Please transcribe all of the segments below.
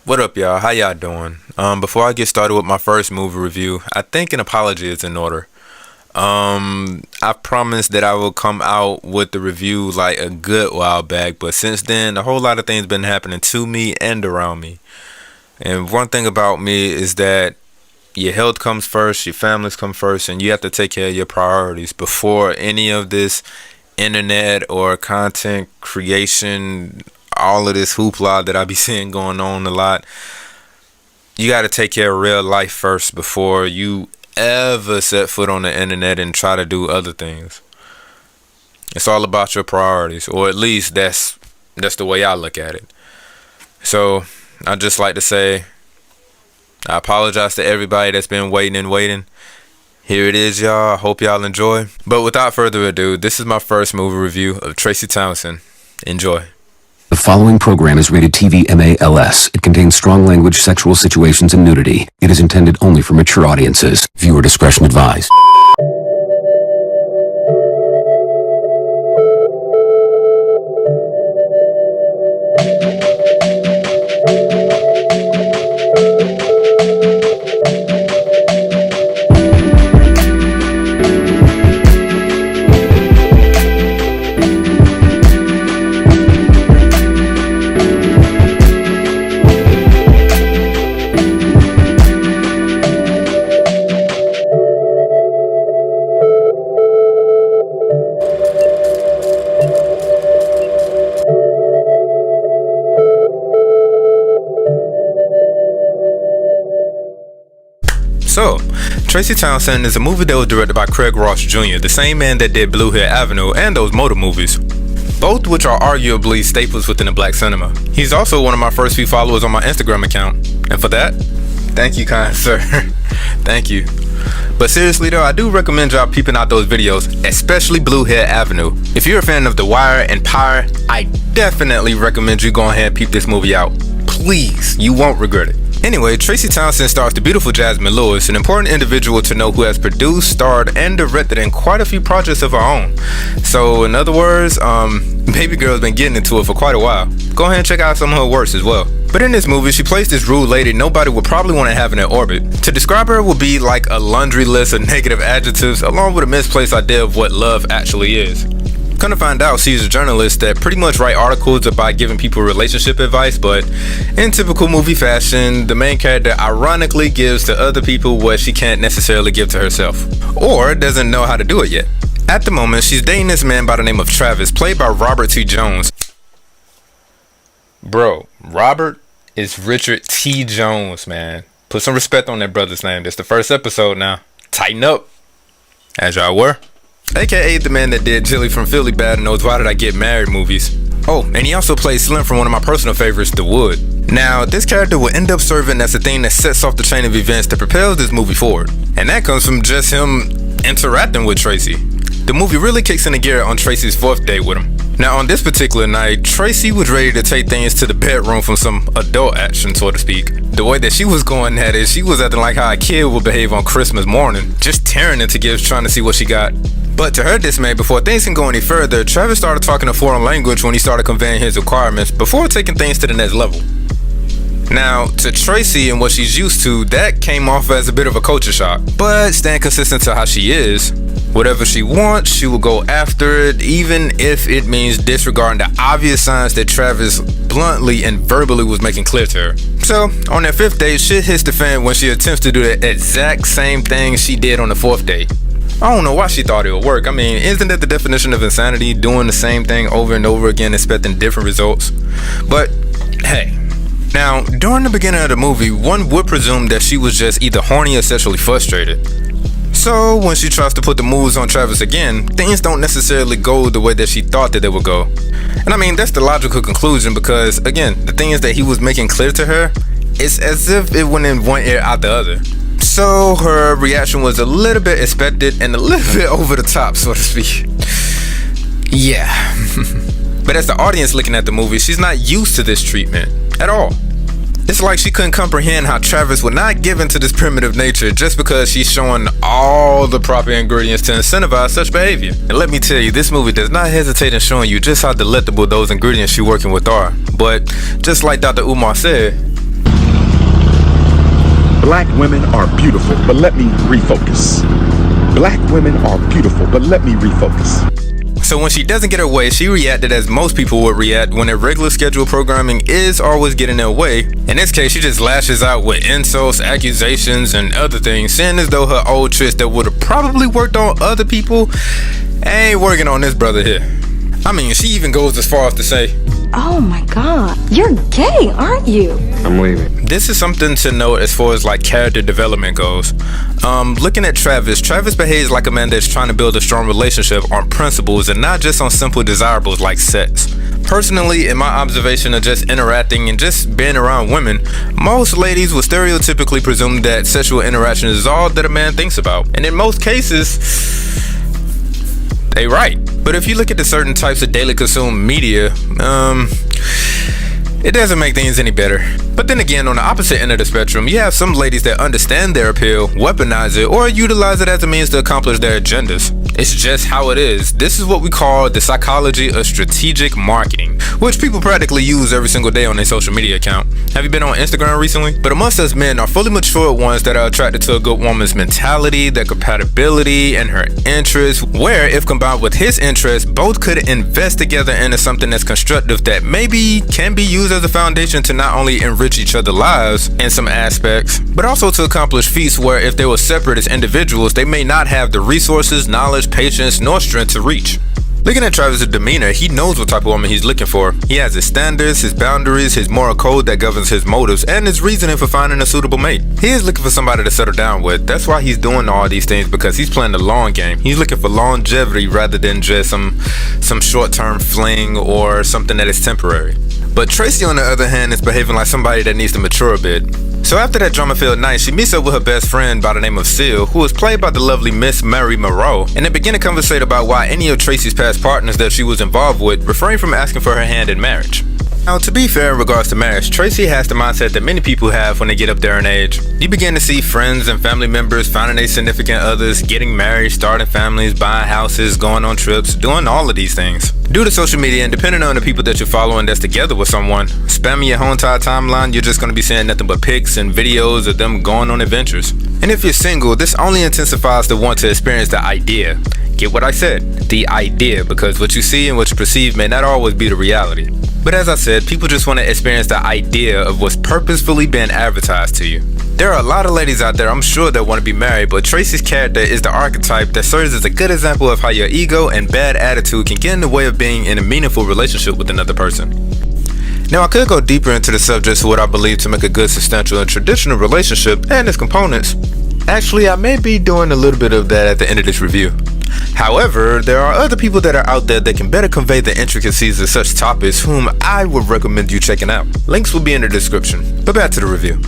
What up, y'all? How y'all doing? Before I get started with my first movie review, I think an apology is in order. I promised that I will come out with the review like a good while back, but since then, a whole lot of things been happening to me and around me. And one thing about me is that your health comes first, your families come first, and you have to take care of your priorities before any of this internet or content creation, all of this hoopla that I be seeing going on a lot. You got to take care of real life first before you ever set foot on the internet and try to do other things. It's all about your priorities, or at least that's the way I look at it. So I just like to say I apologize to everybody that's been waiting. Here it is, y'all. I hope y'all enjoy. But without further ado, this is my first movie review of Traci Townsend. Enjoy. The following program is rated TV MALS. It contains strong language, sexual situations, and nudity. It is intended only for mature audiences. Viewer discretion advised. So, Traci Townsend is a movie that was directed by Craig Ross Jr., the same man that did Blue Hill Avenue and those motor movies, both which are arguably staples within the black cinema. He's also one of my first few followers on my Instagram account, and for that, thank you, kind sir. Thank you. But seriously though, I do recommend y'all peeping out those videos, especially Blue Hill Avenue. If you're a fan of The Wire and Pyre, I definitely recommend you go ahead and peep this movie out. Please, you won't regret it. Anyway, Traci Townsend stars the beautiful Jasmine Lewis, an important individual to know who has produced, starred, and directed in quite a few projects of her own. So, in other words, baby girl's been getting into it for quite a while. Go ahead and check out some of her works as well. But in this movie, she plays this rude lady nobody would probably want to have in their orbit. To describe her would be like a laundry list of negative adjectives, along with a misplaced idea of what love actually is. Come to find out, she's a journalist that pretty much write articles about giving people relationship advice, but in typical movie fashion, the main character ironically gives to other people what she can't necessarily give to herself, or doesn't know how to do it yet. At the moment, she's dating this man by the name of Travis, played by Robert T. Jones. Bro, Robert is Richard T. Jones, man. Put some respect on that brother's name. This the first episode now. Tighten up, as y'all were. AKA the man that did Jilly from Philly Bad and those Why Did I Get Married movies. Oh, and he also plays Slim from one of my personal favorites, The Wood. Now, this character will end up serving as the thing that sets off the chain of events that propels this movie forward. And that comes from just him interacting with Traci. The movie really kicks into gear on Traci's fourth date with him. Now, on this particular night, Traci was ready to take things to the bedroom from some adult action, so to speak. The way that she was going at it, she was acting like how a kid would behave on Christmas morning, just tearing into gifts trying to see what she got. But to her dismay, before things can go any further, Travis started talking a foreign language when he started conveying his requirements before taking things to the next level. Now, to Traci and what she's used to, that came off as a bit of a culture shock. But staying consistent to how she is, whatever she wants, she will go after it, even if it means disregarding the obvious signs that Travis bluntly and verbally was making clear to her. So, on that fifth date, shit hits the fan when she attempts to do the exact same thing she did on the fourth date. I don't know why she thought it would work. I mean, isn't that the definition of insanity? Doing the same thing over and over again, expecting different results? But, hey. Now, during the beginning of the movie, one would presume that she was just either horny or sexually frustrated. So, when she tries to put the moves on Travis again, things don't necessarily go the way that she thought that they would go. And I mean, that's the logical conclusion because, again, the things that he was making clear to her, it's as if it went in one ear out the other. So her reaction was a little bit expected and a little bit over the top, so to speak. Yeah. But as the audience looking at the movie, she's not used to this treatment at all. It's like she couldn't comprehend how Travis would not give in to this primitive nature just because she's showing all the proper ingredients to incentivize such behavior. And let me tell you, this movie does not hesitate in showing you just how delectable those ingredients she's working with are. But just like Dr. Umar said, Black women are beautiful, but let me refocus. Black women are beautiful, but let me refocus. So when she doesn't get her way, she reacted as most people would react when their regular scheduled programming is always getting their way. In this case, she just lashes out with insults, accusations, and other things, saying as though her old tricks that would have probably worked on other people ain't working on this brother here. I mean, she even goes as far as to say, "Oh my God, you're gay, aren't you?" I'm leaving. This is something to note as far as like character development goes. Looking at Travis behaves like a man that's trying to build a strong relationship on principles and not just on simple desirables like sex. Personally, in my observation of just interacting and just being around women, most ladies will stereotypically presume that sexual interaction is all that a man thinks about. And in most cases, they right. But if you look at the certain types of daily consumed media, it doesn't make things any better. But then again, on the opposite end of the spectrum, you have some ladies that understand their appeal, weaponize it, or utilize it as a means to accomplish their agendas. It's just how it is. This is what we call the psychology of strategic marketing, which people practically use every single day on their social media account. Have you been on Instagram recently? But amongst us men are fully mature ones that are attracted to a good woman's mentality, their compatibility, and her interests, where if combined with his interests, both could invest together into something that's constructive that maybe can be used as a foundation to not only enrich each other's lives in some aspects, but also to accomplish feats where if they were separate as individuals, they may not have the resources, knowledge, patience, nor strength to reach. Looking at Travis' demeanor, he knows what type of woman he's looking for. He has his standards, his boundaries, his moral code that governs his motives, and his reasoning for finding a suitable mate. He is looking for somebody to settle down with. That's why he's doing all these things, because he's playing the long game. He's looking for longevity rather than just some short-term fling or something that is temporary. But Traci, on the other hand, is behaving like somebody that needs to mature a bit. So after that drama-filled night, she meets up with her best friend by the name of Seal, who is played by the lovely Miss Mary Moreau, and they begin to conversate about why any of Traci's past partners that she was involved with refrained from asking for her hand in marriage. Now, to be fair in regards to marriage, Traci has the mindset that many people have when they get up there in age. You begin to see friends and family members finding their significant others, getting married, starting families, buying houses, going on trips, doing all of these things. Due to social media and depending on the people that you're following that's together with someone, spamming your whole entire timeline, you're just going to be seeing nothing but pics and videos of them going on adventures. And if you're single, this only intensifies the want to experience the idea. Get what I said? The idea, because what you see and what you perceive may not always be the reality. But as I said, people just want to experience the idea of what's purposefully being advertised to you. There are a lot of ladies out there, I'm sure, that want to be married, but Traci's character is the archetype that serves as a good example of how your ego and bad attitude can get in the way of being in a meaningful relationship with another person. Now, I could go deeper into the subject of what I believe to make a good, substantial, and traditional relationship and its components. Actually, I may be doing a little bit of that at the end of this review. However, there are other people that are out there that can better convey the intricacies of such topics whom I would recommend you checking out. Links will be in the description. But back to the review.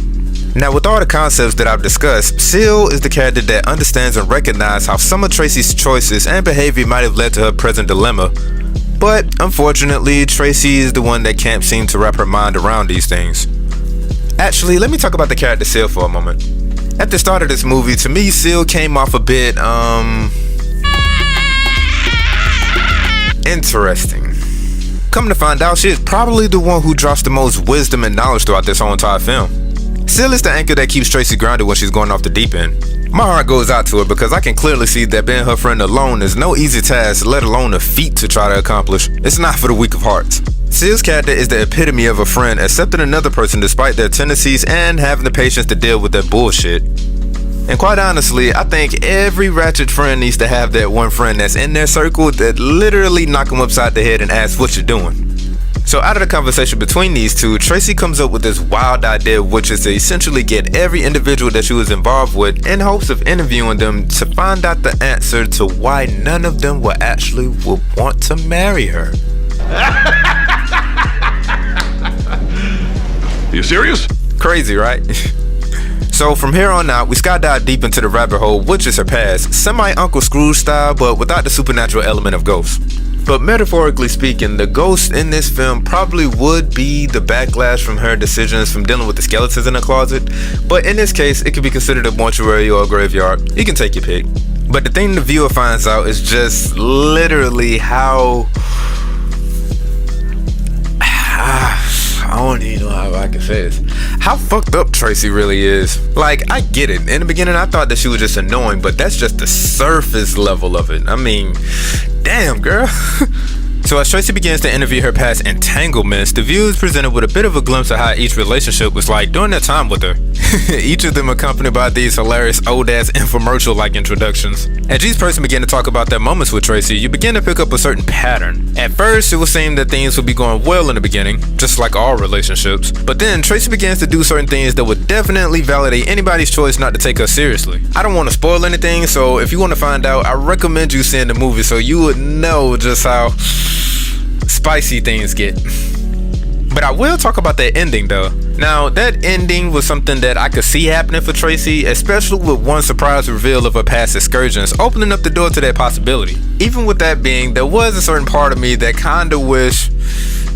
Now, with all the concepts that I've discussed, Seal is the character that understands and recognizes how some of Traci's choices and behavior might have led to her present dilemma. But unfortunately, Traci is the one that can't seem to wrap her mind around these things. Actually, let me talk about the character Seal for a moment. At the start of this movie, to me, Seal came off a bit, interesting. Come to find out, she is probably the one who drops the most wisdom and knowledge throughout this whole entire film. Seal is the anchor that keeps Traci grounded when she's going off the deep end. My heart goes out to her because I can clearly see that being her friend alone is no easy task, let alone a feat to try to accomplish. It's not for the weak of hearts. Seal's character is the epitome of a friend accepting another person despite their tendencies and having the patience to deal with their bullshit. And quite honestly, I think every ratchet friend needs to have that one friend that's in their circle that literally knock them upside the head and ask what you're doing. So out of the conversation between these two, Traci comes up with this wild idea, which is to essentially get every individual that she was involved with in hopes of interviewing them to find out the answer to why none of them would want to marry her. You serious? Crazy, right? So from here on out, we skydive deep into the rabbit hole, which is her past, semi-Uncle Scrooge style, but without the supernatural element of ghosts. But metaphorically speaking, the ghost in this film probably would be the backlash from her decisions from dealing with the skeletons in the closet. But in this case, it could be considered a mortuary or a graveyard. You can take your pick. But the thing the viewer finds out is just literally how I don't even know how I can say this. How fucked up Traci really is. Like, I get it. In the beginning, I thought that she was just annoying, but that's just the surface level of it. I mean, damn, girl. So as Traci begins to interview her past entanglements, the viewer is presented with a bit of a glimpse of how each relationship was like during their time with her. Each of them accompanied by these hilarious old-ass infomercial-like introductions. As each person began to talk about their moments with Traci, you begin to pick up a certain pattern. At first, it would seem that things would be going well in the beginning, just like all relationships. But then, Traci begins to do certain things that would definitely validate anybody's choice not to take her seriously. I don't want to spoil anything, so if you want to find out, I recommend you seeing the movie so you would know just how spicy things get. But I will talk about that ending though. Now, that ending was something that I could see happening for Traci, especially with one surprise reveal of her past excursions, opening up the door to that possibility. Even with that being, there was a certain part of me that kinda wish,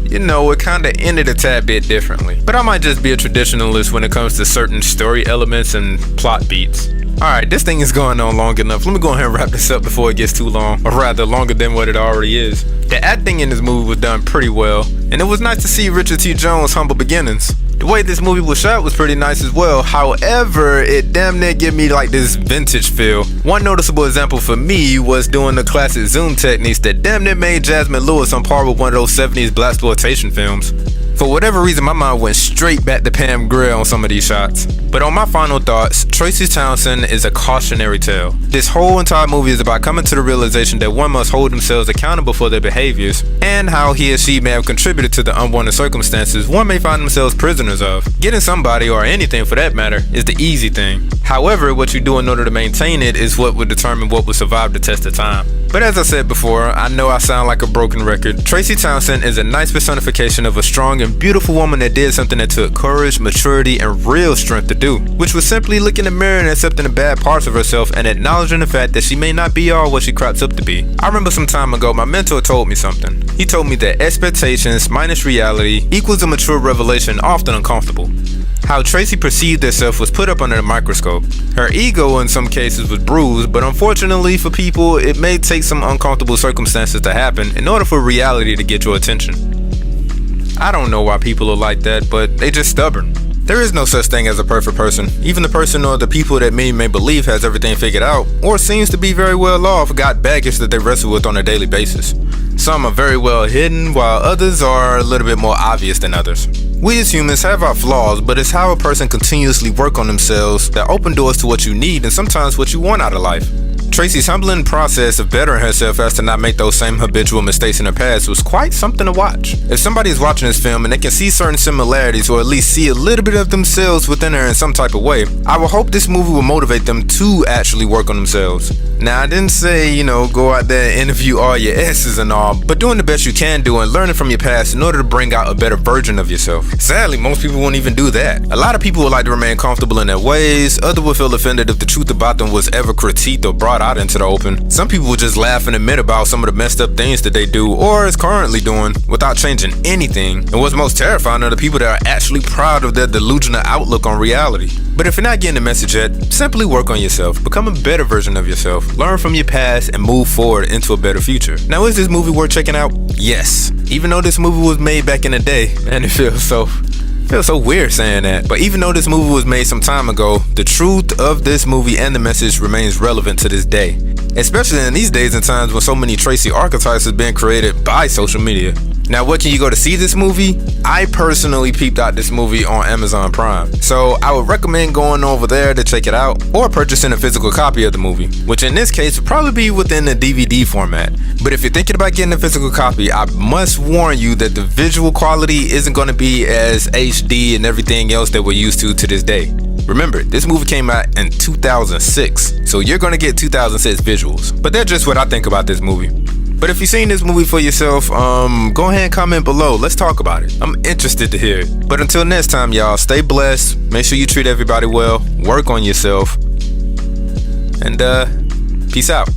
you know, it kinda ended a tad bit differently. But I might just be a traditionalist when it comes to certain story elements and plot beats. Alright, this thing is going on long enough. Let me go ahead and wrap this up before it gets too long, or rather longer than what it already is. The acting in this movie was done pretty well, and it was nice to see Richard T. Jones' humble beginnings. The way this movie was shot was pretty nice as well. However, it damn near gave me like this vintage feel. One noticeable example for me was doing the classic zoom techniques that damn near made Jasmine Lewis on par with one of those 70s blaxploitation films. For whatever reason, my mind went straight back to Pam Grier on some of these shots. But on my final thoughts, Traci Townsend is a cautionary tale. This whole entire movie is about coming to the realization that one must hold themselves accountable for their behaviors, and how he or she may have contributed to the unwanted circumstances one may find themselves prisoners of. Getting somebody, or anything for that matter, is the easy thing. However, what you do in order to maintain it is what would determine what will survive the test of time. But as I said before, I know I sound like a broken record. Traci Townsend is a nice personification of a strong and beautiful woman that did something that took courage, maturity, and real strength to do, which was simply looking in the mirror and accepting the bad parts of herself and acknowledging the fact that she may not be all what she crops up to be. I remember some time ago, my mentor told me something. He told me that expectations minus reality equals a mature revelation, often uncomfortable. How Traci perceived herself was put up under the microscope. Her ego in some cases was bruised, but unfortunately for people, it may take some uncomfortable circumstances to happen in order for reality to get your attention. I don't know why people are like that, but they just stubborn. There is no such thing as a perfect person. Even the person or the people that many may believe has everything figured out, or seems to be very well off, got baggage that they wrestle with on a daily basis. Some are very well hidden, while others are a little bit more obvious than others. We as humans have our flaws, but it's how a person continuously work on themselves that open doors to what you need and sometimes what you want out of life. Traci's humbling process of bettering herself as to not make those same habitual mistakes in her past was quite something to watch. If somebody is watching this film and they can see certain similarities, or at least see a little bit of themselves within her in some type of way, I will hope this movie will motivate them to actually work on themselves. Now, I didn't say, go out there and interview all your exes and all, but doing the best you can do and learning from your past in order to bring out a better version of yourself. Sadly, most people won't even do that. A lot of people would like to remain comfortable in their ways. Others would feel offended if the truth about them was ever critiqued or brought out into the open. Some people would just laugh and admit about some of the messed up things that they do or is currently doing without changing anything. And what's most terrifying are the people that are actually proud of their delusional outlook on reality. But if you're not getting the message yet, simply work on yourself, become a better version of yourself, learn from your past, and move forward into a better future. Now, is this movie worth checking out? Yes. Even though this movie was made back in the day, and it feels so weird saying that. But even though this movie was made some time ago, the truth of this movie and the message remains relevant to this day. Especially in these days and times when so many Traci archetypes have been created by social media. Now, where can you go to see this movie? I personally peeped out this movie on Amazon Prime. So I would recommend going over there to check it out, or purchasing a physical copy of the movie, which in this case would probably be within the DVD format. But if you're thinking about getting a physical copy, I must warn you that the visual quality isn't going to be as HD and everything else that we're used to this day. Remember, this movie came out in 2006, so you're going to get 2006 visuals. But that's just what I think about this movie. But if you've seen this movie for yourself, go ahead and comment below. Let's talk about it. I'm interested to hear it. But until next time, y'all, stay blessed. Make sure you treat everybody well. Work on yourself. And peace out.